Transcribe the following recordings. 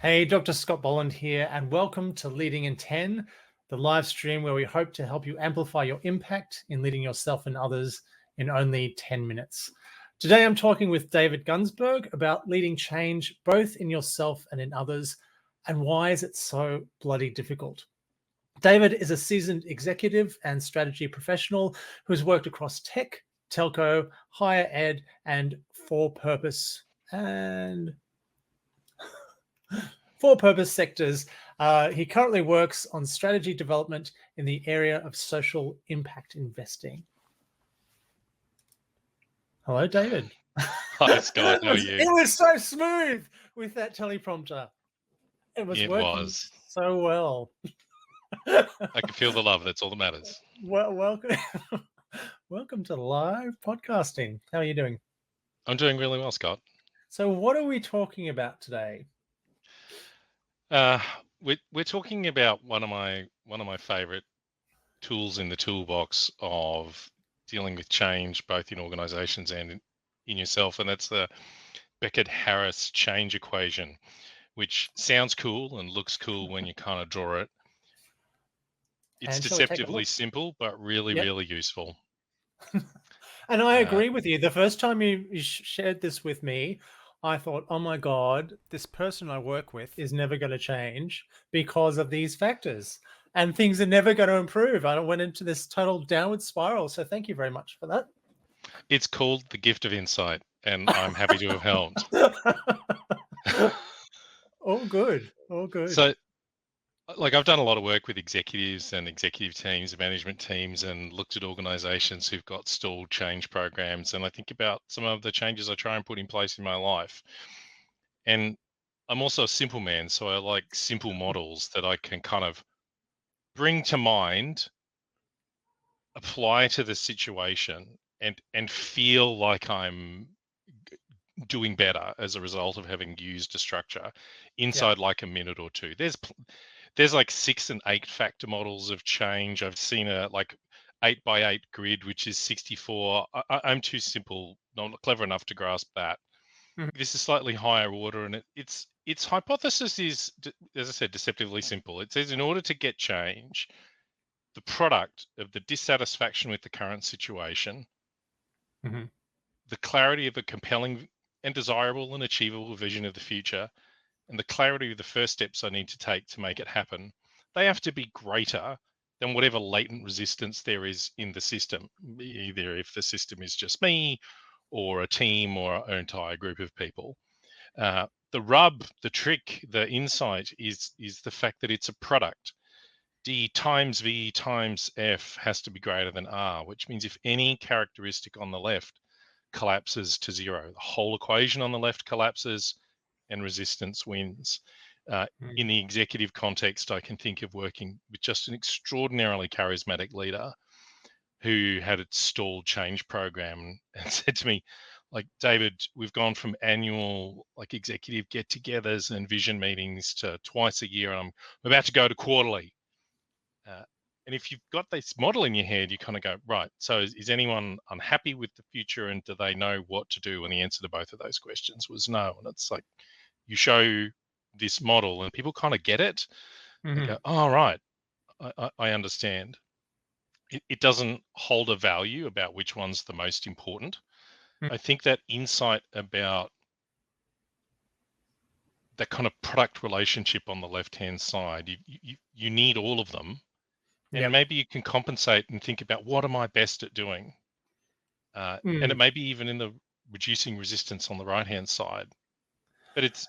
Hey, Dr. Scott Bolland here, and welcome to Leading in 10, the live stream where we hope to help you amplify your impact in leading yourself and others in only 10 minutes. Today, I'm talking with David Gunsberg about leading change both in yourself and in others, and why is it so bloody difficult. David is a seasoned executive and strategy professional who's worked across tech, telco, higher ed, and for-purpose sectors. He currently works on strategy development in the area of social impact investing. Hello, David. Hi, Scott. How are you? It was so smooth with that teleprompter. It was working so well. I can feel the love. That's all that matters. Well, welcome. Welcome to live podcasting. How are you doing? I'm doing really well, Scott. So what are we talking about today? We're talking about one of my favorite tools in the toolbox of dealing with change, both in organizations and in yourself, and that's the Beckett-Harris change equation, which sounds cool and looks cool when you kind of draw it. It's deceptively simple, but really, really useful. And I agree with you. The first time you shared this with me, I thought, oh my God, this person I work with is never going to change because of these factors. And things are never going to improve. I went into this total downward spiral. So thank you very much for that. It's called the gift of insight, and I'm happy to have helped. All good. All good. So, like, I've done a lot of work with executives and executive teams, management teams, and looked at organizations who've got stalled change programs. And I think about some of the changes I try and put in place in my life. And I'm also a simple man, so I like simple models that I can kind of bring to mind, apply to the situation, and feel like I'm doing better as a result of having used a structure inside like a minute or two. There's like 6 and 8 factor models of change. I've seen a like 8x8 grid, which is 64. I'm too simple, not clever enough to grasp that. This is slightly higher order, and its hypothesis is, as I said, deceptively simple. It says in order to get change, the product of the dissatisfaction with the current situation, the clarity of a compelling and desirable and achievable vision of the future, and the clarity of the first steps I need to take to make it happen, they have to be greater than whatever latent resistance there is in the system, either if the system is just me or a team or an entire group of people. The rub, the trick, the insight is the fact that it's a product. D times V times F has to be greater than R, which means if any characteristic on the left collapses to 0, the whole equation on the left collapses and resistance wins. In the executive context, I can think of working with just an extraordinarily charismatic leader who had a stalled change program and said to me, like, David, we've gone from annual like executive get-togethers and vision meetings to twice a year, and I'm about to go to quarterly. And if you've got this model in your head, you kind of go, right, so is anyone unhappy with the future, and do they know what to do? And the answer to both of those questions was no. And it's like, you show this model and people kind of get it. They go, oh, right, I understand. It doesn't hold a value about which one's the most important. I think that insight about that kind of product relationship on the left-hand side, you need all of them. And maybe you can compensate and think about, what am I best at doing? And it may be even in the reducing resistance on the right-hand side. But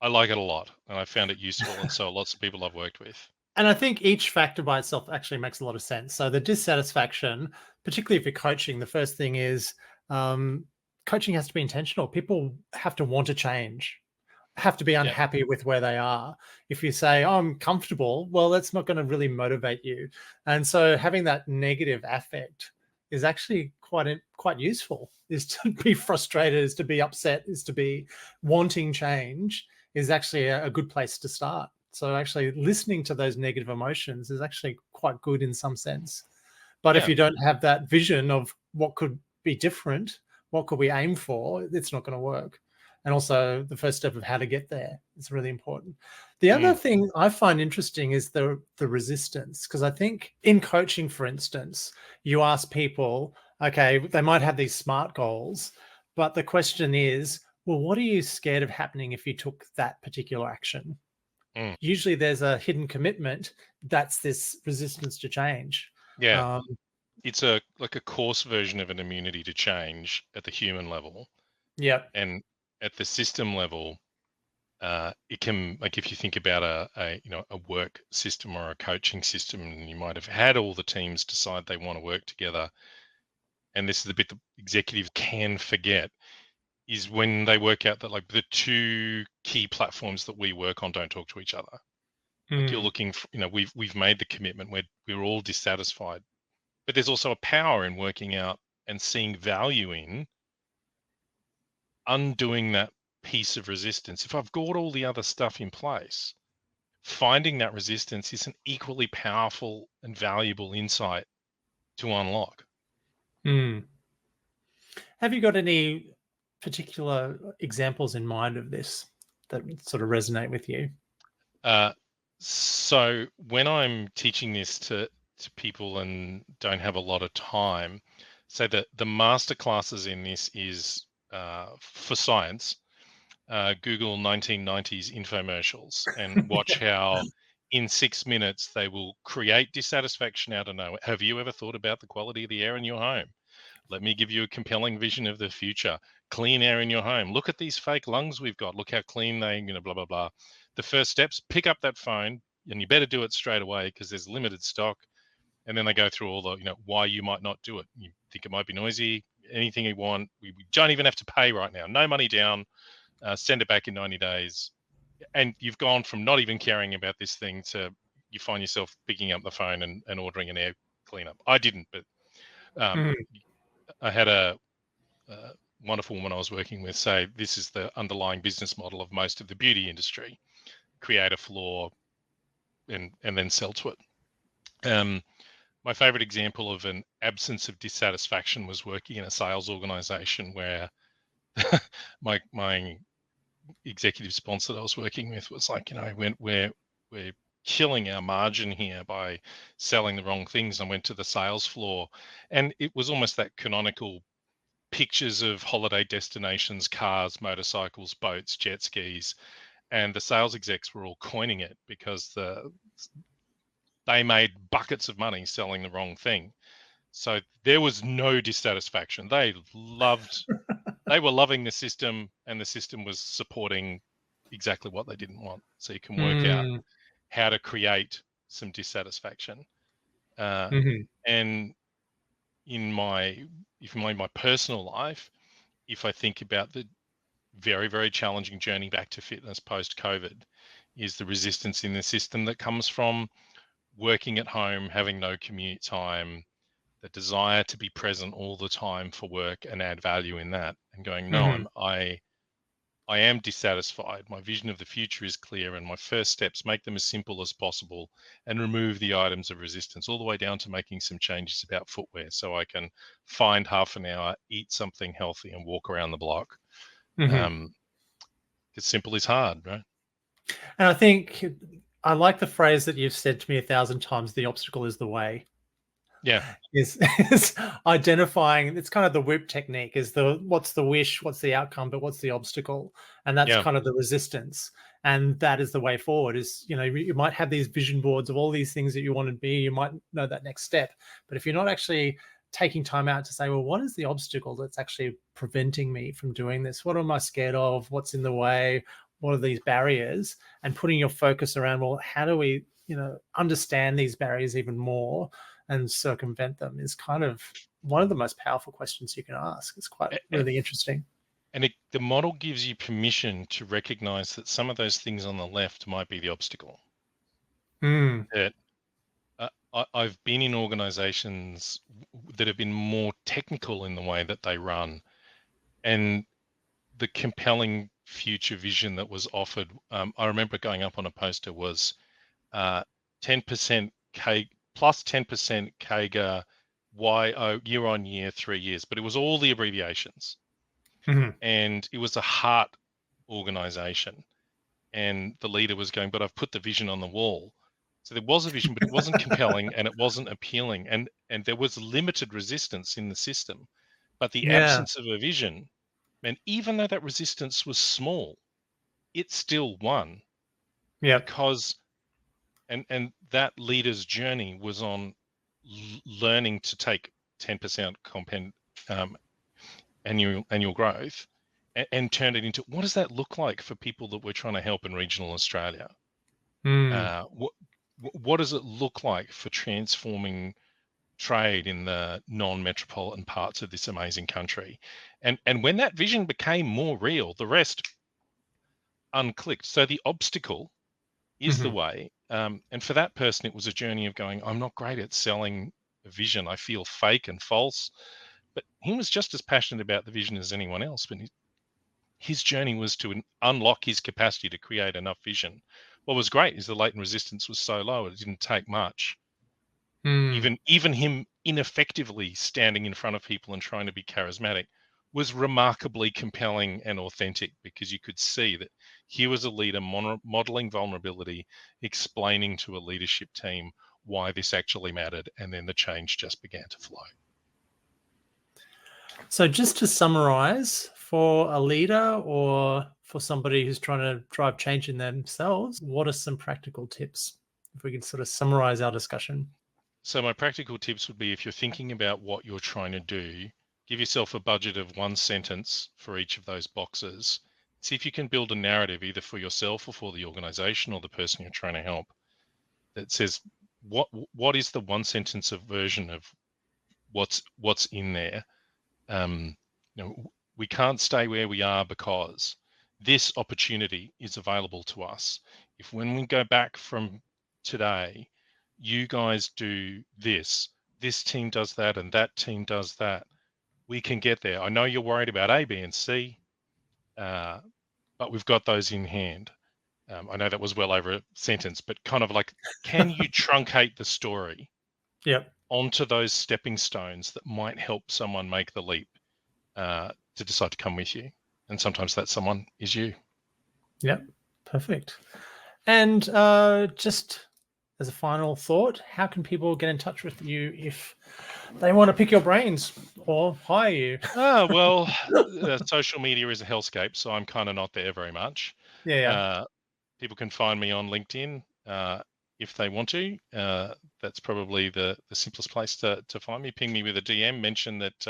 I like it a lot, and I found it useful, and so lots of people I've worked with. And I think each factor by itself actually makes a lot of sense. So the dissatisfaction, particularly if you're coaching, the first thing is coaching has to be intentional. People have to want to change, have to be unhappy with where they are. If you say, oh, I'm comfortable, well, that's not going to really motivate you. And so having that negative affect is actually quite useful. Is to be frustrated, is to be upset, is to be wanting change, is actually a good place to start. So actually listening to those negative emotions is actually quite good in some sense. But if you don't have that vision of what could be different, what could we aim for, it's not going to work. and also the first step of how to get there is really important. The other Mm, thing I find interesting is the resistance, because I think in coaching, for instance, you ask people, okay, they might have these SMART goals, but the question is, well, what are you scared of happening if you took that particular action? mm. Usually there's a hidden commitment. That's this resistance to change. Yeah, Um, it's a like a coarse version of an immunity to change at the human level, yeah. and at the system level, it can, like, if you think about a work system or a coaching system, and you might have had all the teams decide they want to work together, and this is the bit that executives can forget, is when they work out that, like, the two key platforms that we work on don't talk to each other. Like, you're Mm, looking for, we've made the commitment, we're all dissatisfied, but there's also a power in working out and seeing value in undoing that piece of resistance. If I've got all the other stuff in place, finding that resistance is an equally powerful and valuable insight to unlock. mm. Have you got any particular examples in mind of this that sort of resonate with you? Uh, so when I'm teaching this to people and don't have a lot of time, so the master classes in this is for science. Google 1990s infomercials and watch how in 6 minutes they will create dissatisfaction out of nowhere. Have you ever thought about the quality of the air in your home? Let me give you a compelling vision of the future. Clean air in your home. Look at these fake lungs we've got. Look how clean they, blah, blah, blah. The first steps, pick up that phone, and you better do it straight away because there's limited stock. And then they go through all the, why you might not do it. You think it might be noisy, anything you want. We don't even have to pay right now. No money down. Send it back in 90 days. And you've gone from not even caring about this thing to you find yourself picking up the phone and ordering an air cleanup. I didn't, but um, Mhm. I had a wonderful woman I was working with say this is the underlying business model of most of the beauty industry: create a flaw and then sell to it. My favorite example of an absence of dissatisfaction was working in a sales organization where my executive sponsor that I was working with was like, we're killing our margin here by selling the wrong things. And went to the sales floor, and it was almost that canonical pictures of holiday destinations, cars, motorcycles, boats, jet skis, and the sales execs were all coining it because they made buckets of money selling the wrong thing. So there was no dissatisfaction. They were loving the system, and the system was supporting exactly what they didn't want. So you can work out Mm, how to create some dissatisfaction. mhm, And in my personal life, if I think about the very, very challenging journey back to fitness post COVID, is the resistance in the system that comes from working at home, having no commute time, the desire to be present all the time for work and add value in that, and going, no, mhm, I am dissatisfied. My vision of the future is clear, and my first steps, make them as simple as possible and remove the items of resistance, all the way down to making some changes about footwear so I can find half an hour, eat something healthy, and walk around the block. mhm. Um, it's simple is hard, right? And I think I like the phrase that you've said to me 1,000 times, the obstacle is the way. Yeah, Is identifying, it's kind of the whip technique, is the what's the wish, what's the outcome, but what's the obstacle? And that's yeah. kind of the resistance. And that is the way forward. Is, you might have these vision boards of all these things that you want to be, you might know that next step. But if you're not actually taking time out to say, well, what is the obstacle that's actually preventing me from doing this? What am I scared of? What's in the way? What are these barriers? And putting your focus around, well, how do we, understand these barriers even more and circumvent them, is kind of one of the most powerful questions you can ask. It's quite A- a- really interesting. And the model gives you permission to recognize that some of those things on the left might be the obstacle. Mm, That I've been in organizations that have been more technical in the way that they run, and the compelling future vision that was offered. I remember going up on a poster was 10% K plus 10% CAGR year on year, 3 years, but it was all the abbreviations, mhm, and it was a heart. organization. And the leader was going, but I've put the vision on the wall. So there was a vision, but it wasn't compelling and it wasn't appealing. And there was limited resistance in the system. But the Yeah. absence of a vision meant even though that resistance was small, it still won. Yeah. Because and that leader's journey was on learning to take 10% compound annual growth and turn it into, what does that look like for people that we're trying to help in regional Australia? Mm. What does it look like for transforming trade in the non-metropolitan parts of this amazing country? And when that vision became more real, the rest unclicked. So the obstacle is the Mhm. way. And for that person, it was a journey of going, I'm not great at selling a vision. I feel fake and false. But he was just as passionate about the vision as anyone else. But his journey was to unlock his capacity to create enough vision. What was great is the latent resistance was so low, it didn't take much. Mm. Even him ineffectively standing in front of people and trying to be charismatic was remarkably compelling and authentic, because you could see that here was a leader modeling vulnerability, explaining to a leadership team why this actually mattered, and then the change just began to flow. So just to summarize, for a leader or for somebody who's trying to drive change in themselves, what are some practical tips? If we could sort of summarize our discussion. So my practical tips would be, if you're thinking about what you're trying to do, give yourself a budget of one sentence for each of those boxes. See if you can build a narrative either for yourself or for the organization or the person you're trying to help that says, what is the one sentence of version of what's in there. We can't stay where we are because this opportunity is available to us. If when we go back from today, you guys do this team does that, and that team does that, we can get there. I know you're worried about A, B, and C, but we've got those in hand. I know that was well over a sentence, but kind of like, can you truncate the story Yep. onto those stepping stones that might help someone make the leap to decide to come with you? And sometimes that someone is you. Yep. Perfect. And just as a final thought, how can people get in touch with you if they want to pick your brains or hire you? Well, social media is a hellscape, so I'm kind of not there very much. Yeah. People can find me on LinkedIn if they want to. That's probably the simplest place to find me. Ping me with a DM, mention that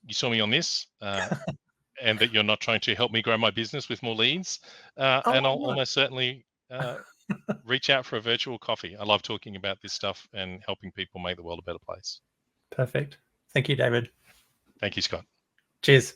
you saw me on this, and that you're not trying to help me grow my business with more leads. And I'll Oh, almost certainly reach out for a virtual coffee. I love talking about this stuff and helping people make the world a better place. perfect. Thank you, David. Thank you, Scott. Cheers.